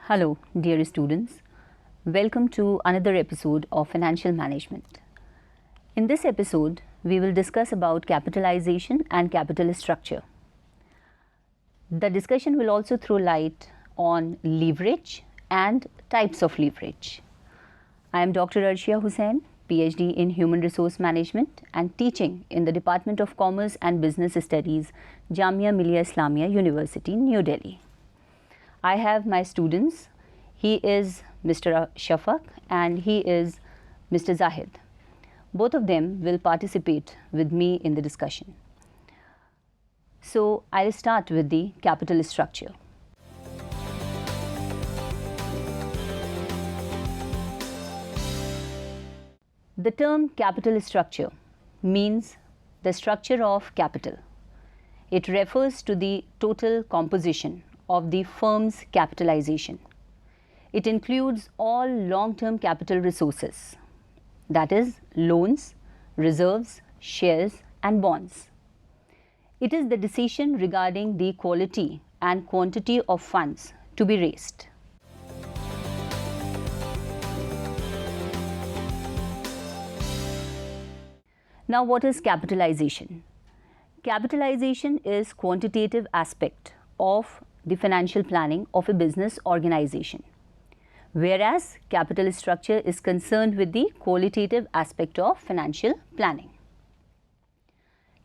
Hello, dear students. Welcome to another episode of Financial Management. In this episode, we will discuss about capitalization and capital structure. The discussion will also throw light on leverage and types of leverage. I am Dr. Arshia Hussain, PhD in Human Resource Management and teaching in the Department of Commerce and Business Studies, Jamia Millia Islamia University, New Delhi. I have my students. He is Mr. Shafaq and he is Mr. Zahid. Both of them will participate with me in the discussion. So, I'll start with the capital structure. The term capital structure means the structure of capital. It refers to the total composition of the firm's capitalization. It includes all long-term capital resources, that is, loans, reserves, shares, and bonds. It is the decision regarding the quality and quantity of funds to be raised. Now, what is capitalization? Capitalization is quantitative aspect of the financial planning of a business organization, whereas capital structure is concerned with the qualitative aspect of financial planning.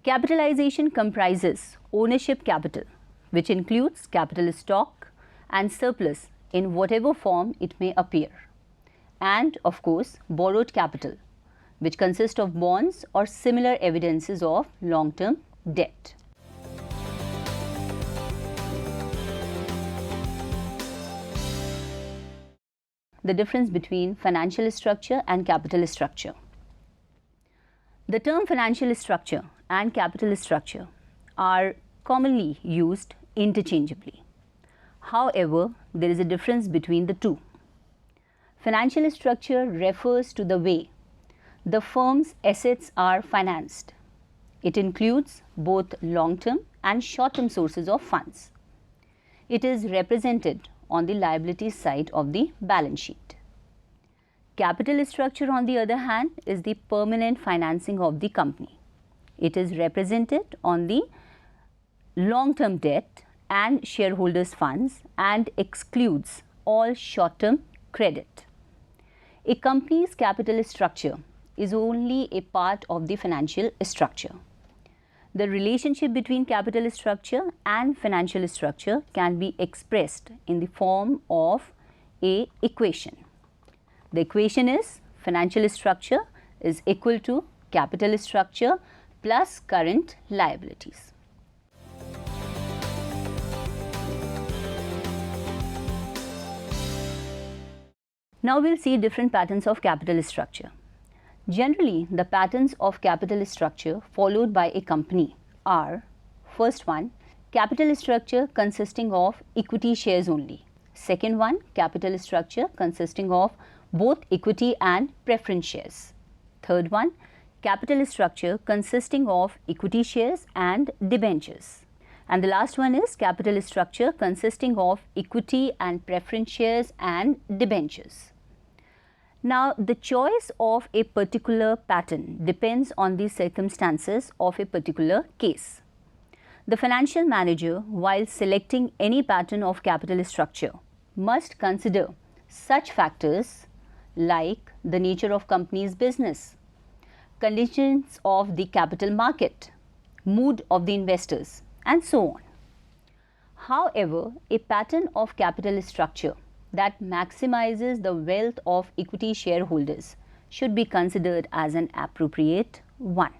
Capitalization comprises ownership capital, which includes capital stock and surplus in whatever form it may appear, and of course borrowed capital, which consists of bonds or similar evidences of long-term debt. The difference between financial structure and capital structure. The term financial structure and capital structure are commonly used interchangeably. However, there is a difference between the two. Financial structure refers to the way the firm's assets are financed. It includes both long-term and short-term sources of funds. It is represented on the liability side of the balance sheet. Capital structure, on the other hand, is the permanent financing of the company. It is represented on the long-term debt and shareholders' funds and excludes all short-term credit. A company's capital structure is only a part of the financial structure. The relationship between capital structure and financial structure can be expressed in the form of an equation. The equation is financial structure is equal to capital structure plus current liabilities. Now we'll see different patterns of capital structure. Generally, the patterns of capital structure followed by a company are: first one, capital structure consisting of equity shares only. Second one, capital structure consisting of both equity and preference shares. Third one, capital structure consisting of equity shares and debentures. And the last one is capital structure consisting of equity and preference shares and debentures. Now, the choice of a particular pattern depends on the circumstances of a particular case. The financial manager, while selecting any pattern of capital structure, must consider such factors like the nature of company's business, conditions of the capital market, mood of the investors, and so on. However, a pattern of capital structure that maximizes the wealth of equity shareholders should be considered as an appropriate one.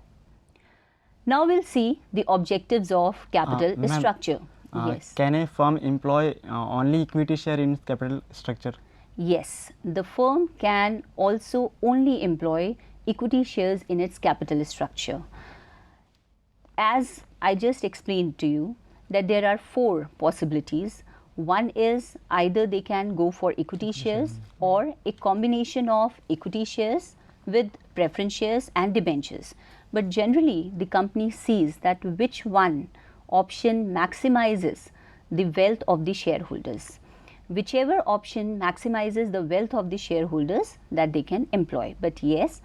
Now we'll see the objectives of capital structure. Yes. Can a firm employ only equity share in its capital structure? Yes, the firm can also only employ equity shares in its capital structure. As I just explained to you that there are 4 possibilities. One is either they can go for equity shares or a combination of equity shares with preference shares and debentures. But generally the company sees that which one option maximizes the wealth of the shareholders. Whichever option maximizes the wealth of the shareholders, that they can employ. But yes,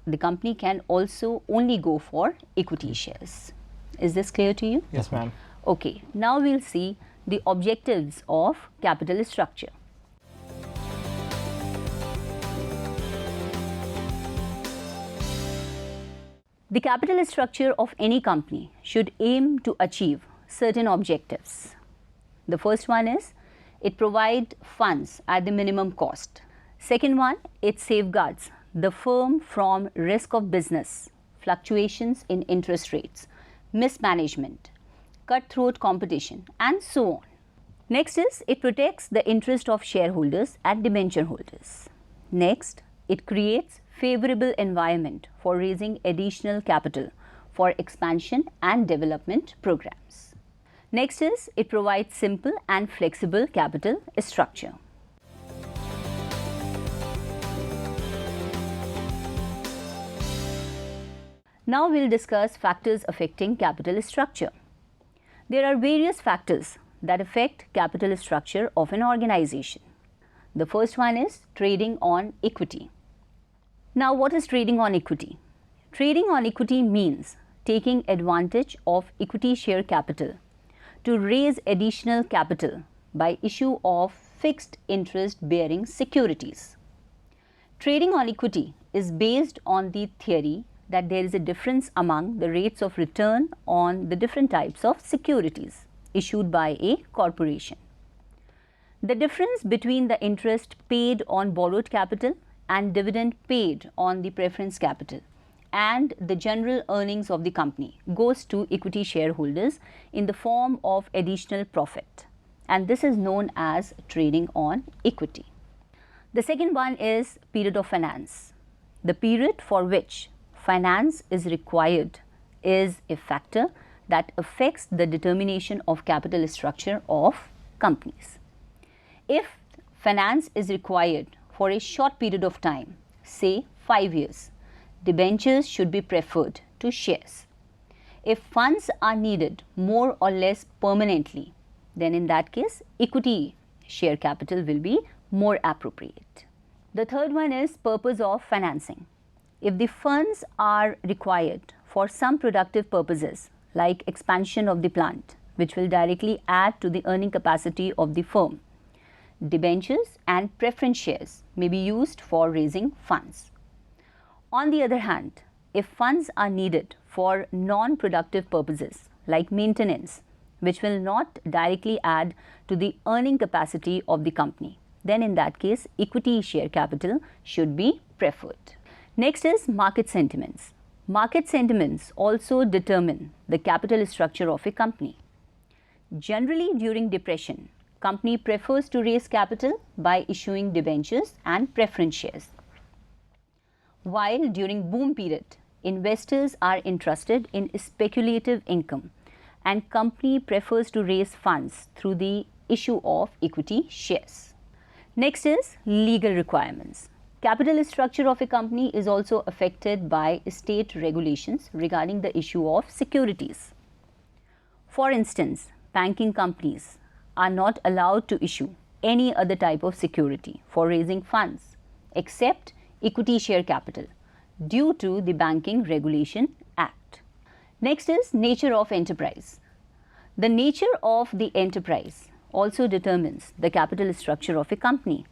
the company can also only go for equity shares. Is this clear to you? Yes, ma'am. Okay, now we'll see the objectives of capital structure. The capital structure of any company should aim to achieve certain objectives. The first one is it provides funds at the minimum cost. Second one, it safeguards the firm from risk of business, fluctuations in interest rates, mismanagement, cutthroat competition, and so on. Next is it protects the interest of shareholders and debenture holders. Next, it creates favorable environment for raising additional capital for expansion and development programs. Next is it provides simple and flexible capital structure. Now we'll discuss factors affecting capital structure. There are various factors that affect capital structure of an organization. The first one is trading on equity. Now, what is trading on equity? Trading on equity means taking advantage of equity share capital to raise additional capital by issue of fixed interest bearing securities. Trading on equity is based on the theory that there is a difference among the rates of return on the different types of securities issued by a corporation. The difference between the interest paid on borrowed capital and dividend paid on the preference capital and the general earnings of the company goes to equity shareholders in the form of additional profit, and this is known as trading on equity. The second one is period of finance. The period for which finance is required is a factor that affects the determination of capital structure of companies. If finance is required for a short period of time, say 5 years, debentures should be preferred to shares. If funds are needed more or less permanently, then in that case, equity share capital will be more appropriate. The third one is purpose of financing. If the funds are required for some productive purposes like expansion of the plant, which will directly add to the earning capacity of the firm, debentures and preference shares may be used for raising funds. On the other hand, if funds are needed for non-productive purposes like maintenance, which will not directly add to the earning capacity of the company, then in that case, equity share capital should be preferred. Next is market sentiments. Market sentiments also determine the capital structure of a company. Generally, during depression, company prefers to raise capital by issuing debentures and preference shares. While during boom period, investors are interested in speculative income and company prefers to raise funds through the issue of equity shares. Next is legal requirements. Capital structure of a company is also affected by state regulations regarding the issue of securities. For instance, banking companies are not allowed to issue any other type of security for raising funds except equity share capital due to the Banking Regulation Act. Next is nature of enterprise. The nature of the enterprise also determines the capital structure of a company.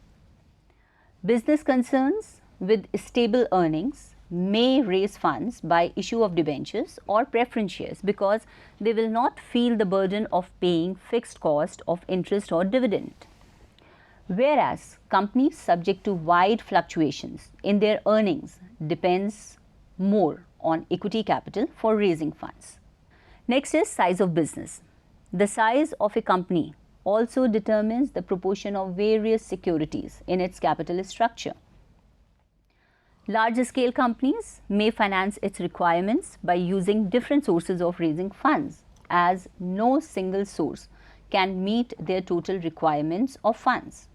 Business concerns with stable earnings may raise funds by issue of debentures or preference shares because they will not feel the burden of paying fixed cost of interest or dividend. Whereas companies subject to wide fluctuations in their earnings depends more on equity capital for raising funds. Next is size of business. The size of a company also determines the proportion of various securities in its capital structure. Larger scale companies may finance its requirements by using different sources of raising funds, as no single source can meet their total requirements of funds.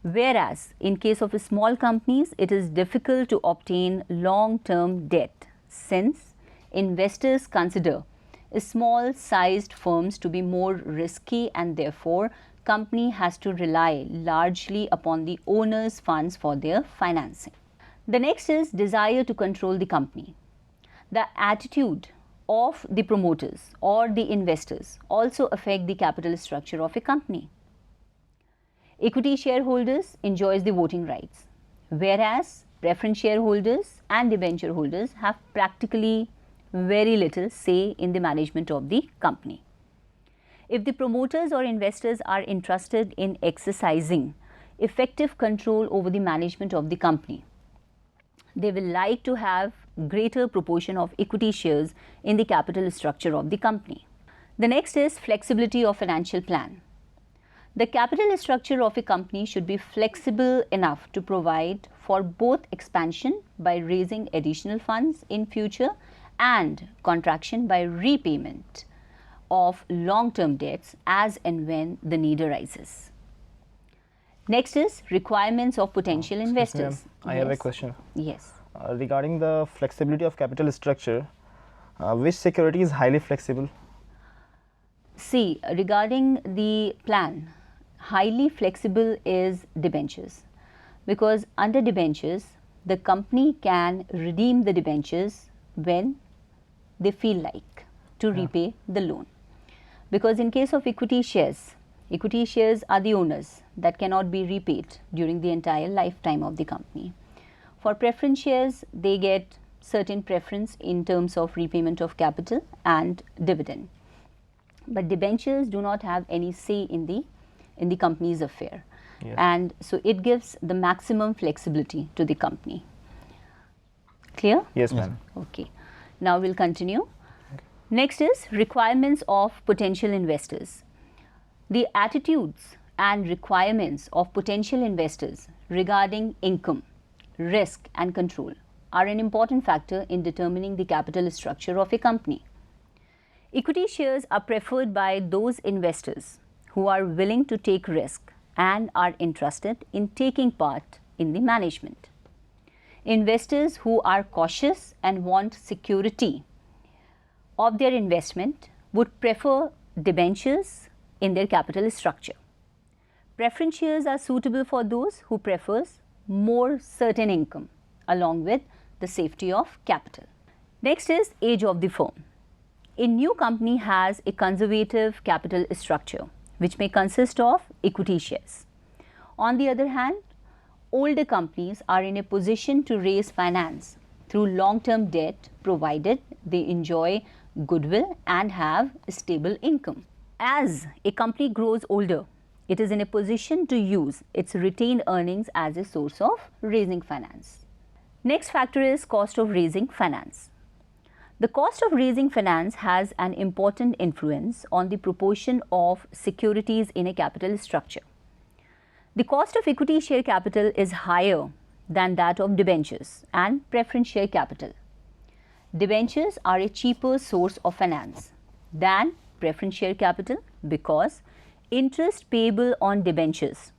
Whereas in case of small companies, it is difficult to obtain long-term debt since investors consider small sized firms to be more risky, and therefore company has to rely largely upon the owner's funds for their financing. The next is desire to control the company. The attitude of the promoters or the investors also affect the capital structure of a company. Equity shareholders enjoys the voting rights, whereas preference shareholders and debenture holders have practically very little say in the management of the company. If the promoters or investors are interested in exercising effective control over the management of the company, they will like to have greater proportion of equity shares in the capital structure of the company. The next is flexibility of financial plan. The capital structure of a company should be flexible enough to provide for both expansion by raising additional funds in future and contraction by repayment of long-term debts as and when the need arises. Next is requirements of potential investors. I have a question. Yes. Regarding the flexibility of capital structure, which security is highly flexible? See, regarding the plan, highly flexible is debentures, because under debentures, the company can redeem the debentures when they feel like to repay the loan. Because in case of equity shares are the owners that cannot be repaid during the entire lifetime of the company. For preference shares, they get certain preference in terms of repayment of capital and dividend. But debentures do not have any say in the company's affair. Yes. And so it gives the maximum flexibility to the company. Clear? Yes, ma'am. Okay. Now we'll continue. Next is requirements of potential investors. The attitudes and requirements of potential investors regarding income, risk and control are an important factor in determining the capital structure of a company. Equity shares are preferred by those investors who are willing to take risk and are interested in taking part in the management. Investors who are cautious and want security of their investment would prefer debentures in their capital structure. Preference shares are suitable for those who prefers more certain income along with the safety of capital. Next is age of the firm. A new company has a conservative capital structure which may consist of equity shares. On the other hand, older companies are in a position to raise finance through long-term debt provided they enjoy goodwill and have stable income. As a company grows older, it is in a position to use its retained earnings as a source of raising finance. Next factor is cost of raising finance. The cost of raising finance has an important influence on the proportion of securities in a capital structure. The cost of equity share capital is higher than that of debentures and preference share capital. Debentures are a cheaper source of finance than preference share capital because interest payable on debentures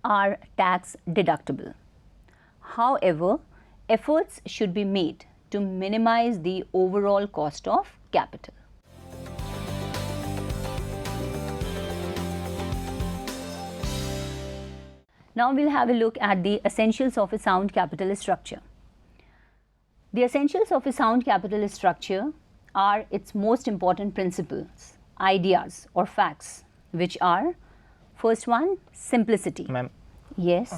are tax deductible. However, efforts should be made to minimize the overall cost of capital. Now we'll have a look at the essentials of a sound capital structure. The essentials of a sound capital structure are its most important principles, ideas or facts which are, first one, simplicity. Ma'am, Yes.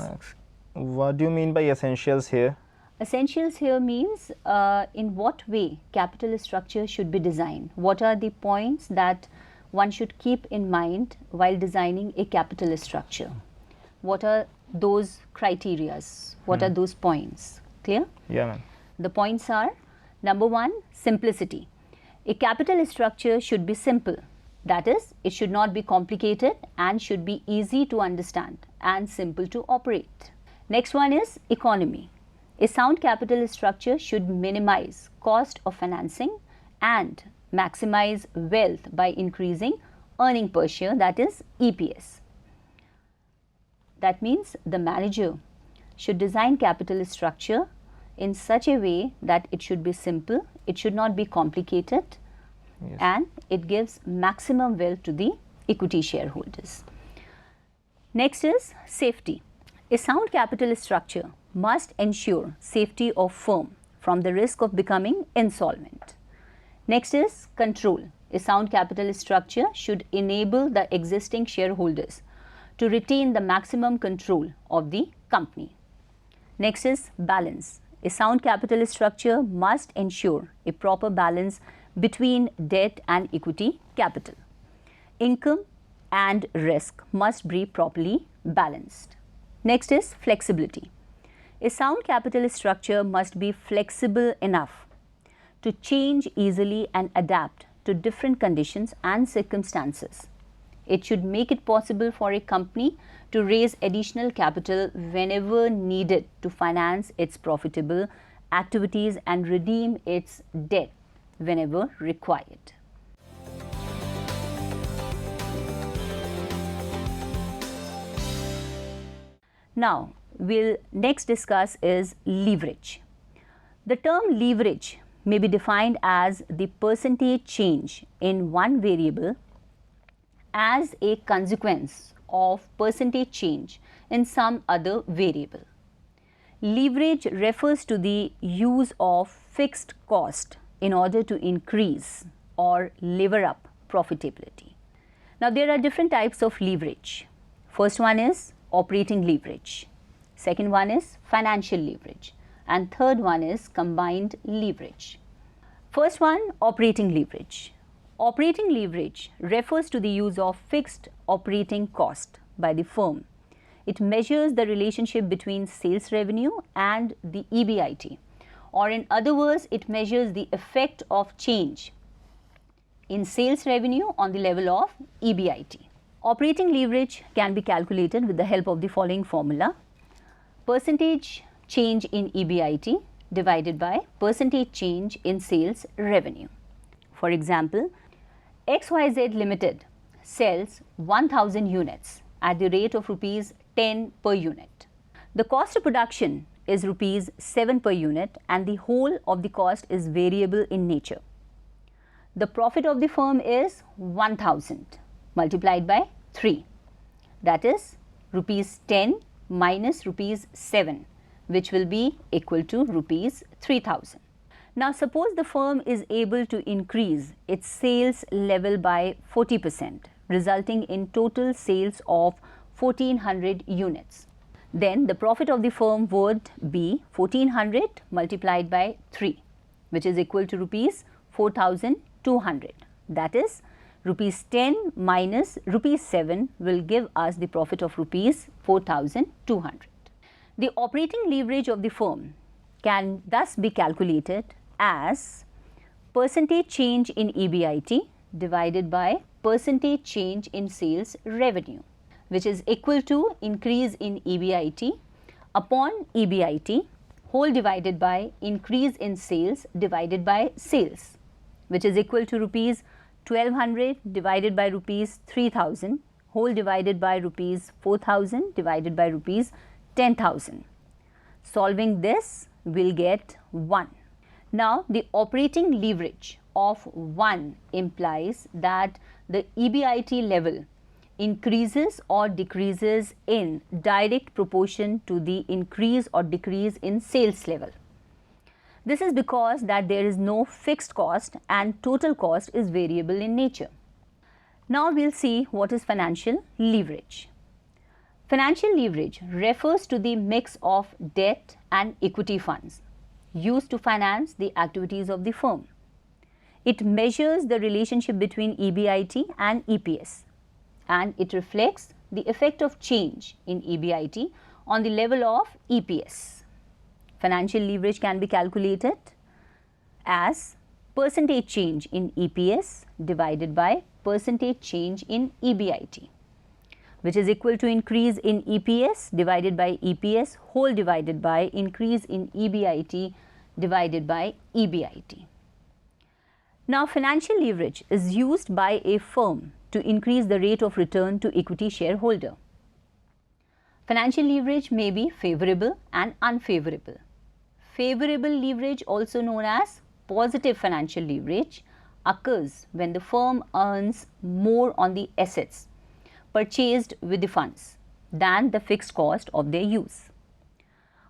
what do you mean by essentials here? Essentials here means in what way capital structure should be designed. What are the points that one should keep in mind while designing a capital structure? What are those criterias? What are those points? Clear? Yeah, ma'am. The points are, number one, simplicity. A capital structure should be simple. That is, it should not be complicated and should be easy to understand and simple to operate. Next one is economy. A sound capital structure should minimize cost of financing and maximize wealth by increasing earning per share, that is EPS. That means the manager should design capital structure in such a way that it should be simple, it should not be complicated, Yes. and it gives maximum wealth to the equity shareholders. Next is safety. A sound capital structure must ensure safety of firm from the risk of becoming insolvent. Next is control. A sound capital structure should enable the existing shareholders to retain the maximum control of the company. Next is balance. A sound capital structure must ensure a proper balance between debt and equity capital. Income and risk must be properly balanced. Next is flexibility. A sound capital structure must be flexible enough to change easily and adapt to different conditions and circumstances. It should make it possible for a company to raise additional capital whenever needed to finance its profitable activities and redeem its debt whenever required. Now, we'll next discuss is leverage. The term leverage may be defined as the percentage change in one variable as a consequence of percentage change in some other variable. Leverage refers to the use of fixed cost in order to increase or lever up profitability. Now, there are different types of leverage. First one is operating leverage. Second one is financial leverage. And third one is combined leverage. First one, operating leverage. Operating leverage refers to the use of fixed operating cost by the firm. It measures the relationship between sales revenue and the EBIT, or in other words, it measures the effect of change in sales revenue on the level of EBIT. Operating leverage can be calculated with the help of the following formula: percentage change in EBIT divided by percentage change in sales revenue. For example, XYZ Limited sells 1000 units at the rate of rupees 10 per unit. The cost of production is rupees 7 per unit and the whole of the cost is variable in nature. The profit of the firm is 1000 multiplied by 3, that is rupees 10 minus rupees 7, which will be equal to rupees 3000. Now, suppose the firm is able to increase its sales level by 40%, resulting in total sales of 1400 units. Then the profit of the firm would be 1400 multiplied by 3, which is equal to rupees 4200. That is, rupees 10 minus rupees 7 will give us the profit of rupees 4200. The operating leverage of the firm can thus be calculated as percentage change in EBIT divided by percentage change in sales revenue, which is equal to increase in EBIT upon EBIT whole divided by increase in sales divided by sales, which is equal to rupees 1200 divided by rupees 3000 whole divided by rupees 4000 divided by rupees 10,000. Solving this, we'll get 1. Now, the operating leverage of 1 implies that the EBIT level increases or decreases in direct proportion to the increase or decrease in sales level. This is because that there is no fixed cost and total cost is variable in nature. Now we'll see what is financial leverage. Financial leverage refers to the mix of debt and equity funds used to finance the activities of the firm. It measures the relationship between EBIT and EPS, and it reflects the effect of change in EBIT on the level of EPS. Financial leverage can be calculated as percentage change in EPS divided by percentage change in EBIT, which is equal to increase in EPS divided by EPS whole divided by increase in EBIT divided by EBIT. Now, financial leverage is used by a firm to increase the rate of return to equity shareholder. Financial leverage may be favorable and unfavorable. Favorable leverage, also known as positive financial leverage, occurs when the firm earns more on the assets purchased with the funds than the fixed cost of their use.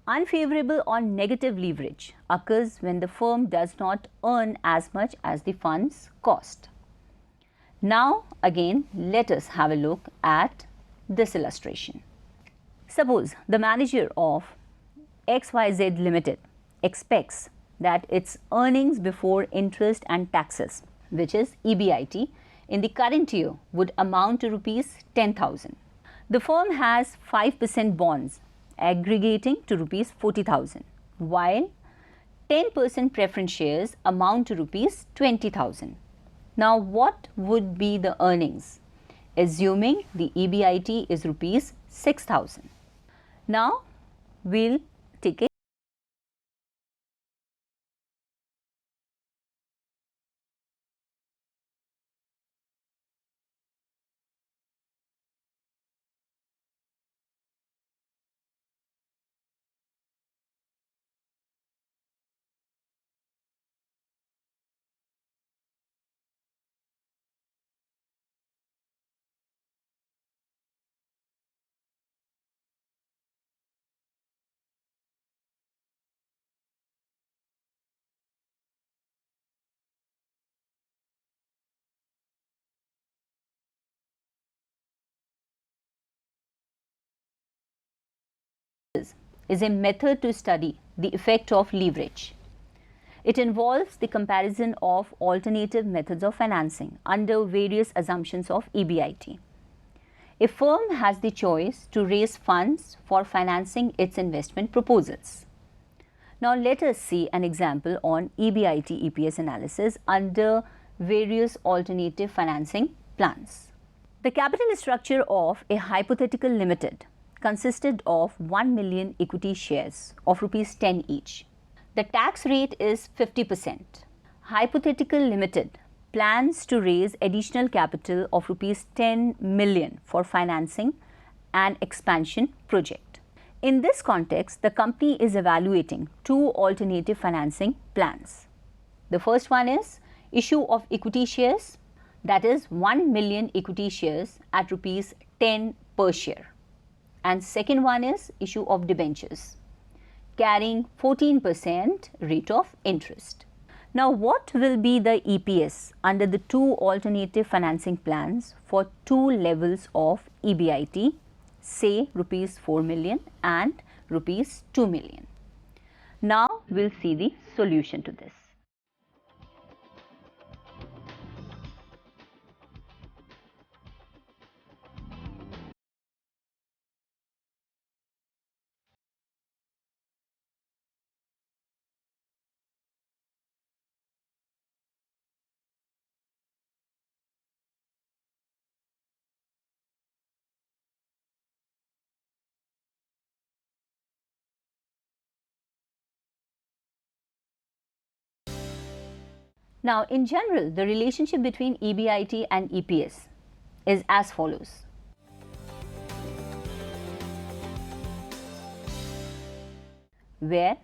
Unfavorable or negative leverage occurs when the firm does not earn as much as the funds cost. Now again, let us have a look at this illustration. Suppose the manager of XYZ Limited expects that its earnings before interest and taxes, which is EBIT, in the current year would amount to rupees 10,000. The firm has 5% bonds aggregating to rupees 40,000, while 10% preference shares amount to rupees 20,000. Now, what would be the earnings, assuming the EBIT is rupees 6,000? Now, we'll take a is a method to study the effect of leverage. It involves the comparison of alternative methods of financing under various assumptions of EBIT. A firm has the choice to raise funds for financing its investment proposals. Now, let us see an example on EBIT EPS analysis under various alternative financing plans. The capital structure of a hypothetical limited consisted of 1 million equity shares of rupees 10 each. The tax rate is 50%. Hypothetical limited plans to raise additional capital of rupees 10 million for financing an expansion project. In this context, the company is evaluating two alternative financing plans. The first one is issue of equity shares, that is 1 million equity shares at rupees 10 per share. And second one is issue of debentures carrying 14% rate of interest. Now, what will be the EPS under the two alternative financing plans for two levels of EBIT, say rupees 4 million and rupees 2 million? Now, we'll see the solution to this. Now, in general, the relationship between EBIT and EPS is as follows. Where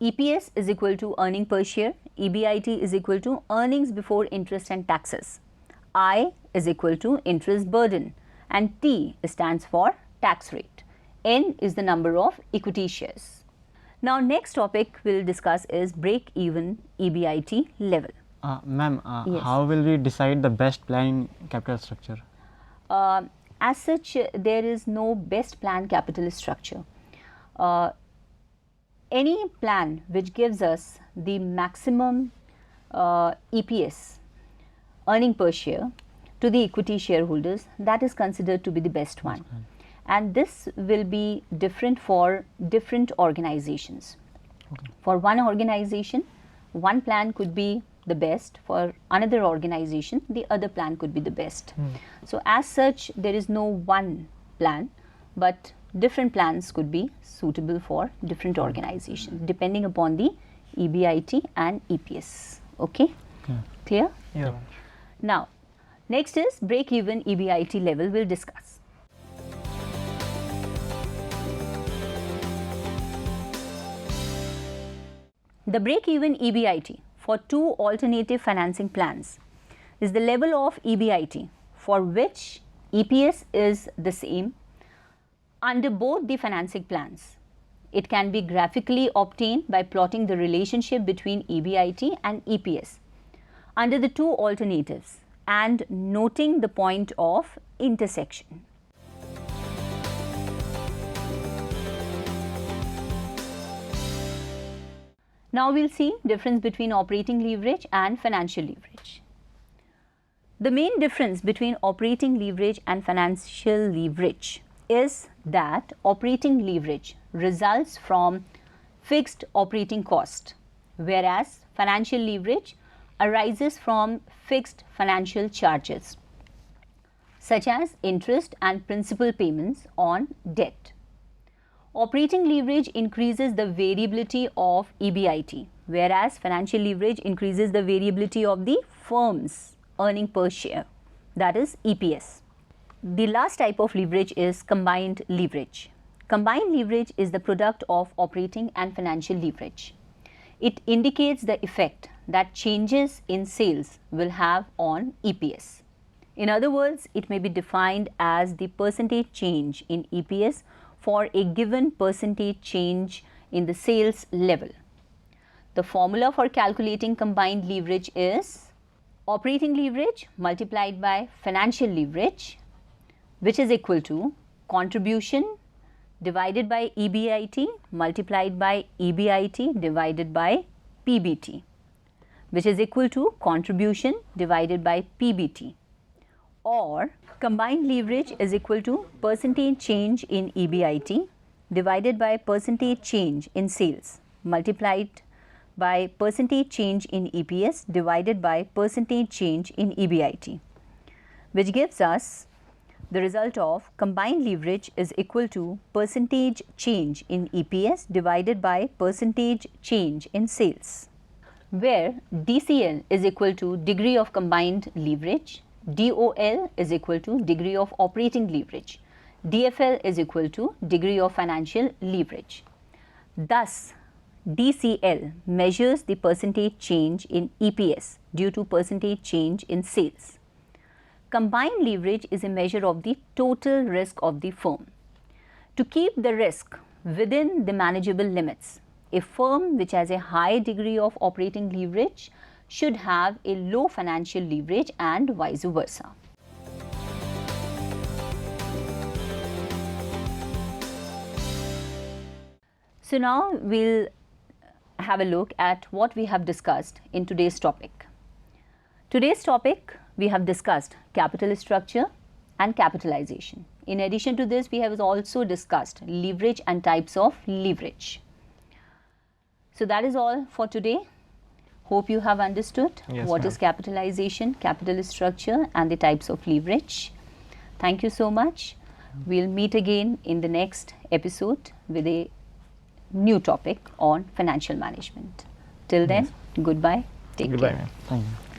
EPS is equal to earning per share, EBIT is equal to earnings before interest and taxes, I is equal to interest burden, and T stands for tax rate, N is the number of equity shares. Now, next topic we will discuss is break-even EBIT level. Ma'am, Yes. how will we decide the best plan in capital structure? As such, there is no best plan capital structure. Uh, any plan which gives us the maximum EPS, earning per share, to the equity shareholders, that is considered to be the best one. And this will be different for different organizations. For one organization, one plan could be the best. For another organization, the other plan could be the best. So as such, there is no one plan, but different plans could be suitable for different organizations depending upon the EBIT and EPS. Okay? Clear? Yeah. Now, next is break-even EBIT level we'll discuss. The break-even EBIT for two alternative financing plans is the level of EBIT for which EPS is the same under both the financing plans. It can be graphically obtained by plotting the relationship between EBIT and EPS under the two alternatives and noting the point of intersection. Now we'll see difference between operating leverage and financial leverage. The main difference between operating leverage and financial leverage is that operating leverage results from fixed operating cost, whereas financial leverage arises from fixed financial charges, such as interest and principal payments on debt. Operating leverage increases the variability of EBIT, whereas financial leverage increases the variability of the firm's earning per share, that is EPS. The last type of leverage is combined leverage. Combined leverage is the product of operating and financial leverage. It indicates the effect that changes in sales will have on EPS. In other words, it may be defined as the percentage change in EPS for a given percentage change in the sales level. The formula for calculating combined leverage is operating leverage multiplied by financial leverage, which is equal to contribution divided by EBIT multiplied by EBIT divided by PBT, which is equal to contribution divided by PBT, or combined leverage is equal to percentage change in EBIT divided by percentage change in sales multiplied by percentage change in EPS divided by percentage change in EBIT, which gives us the result of combined leverage is equal to percentage change in EPS divided by percentage change in sales, where DCL is equal to degree of combined leverage, DOL is equal to degree of operating leverage, DFL is equal to degree of financial leverage. Thus, DCL measures the percentage change in EPS due to percentage change in sales. Combined leverage is a measure of the total risk of the firm. To keep the risk within the manageable limits, a firm which has a high degree of operating leverage should have a low financial leverage and vice versa. So now we'll have a look at what we have discussed in today's topic. Today's topic, we have discussed capital structure and capitalization. In addition to this, we have also discussed leverage and types of leverage. So that is all for today. Hope you have understood what is capitalization, capital structure and the types of leverage. Thank you so much. We'll meet again in the next episode with a new topic on financial management. Till then, goodbye. Take Goodbye, care. ma'am. Thank you.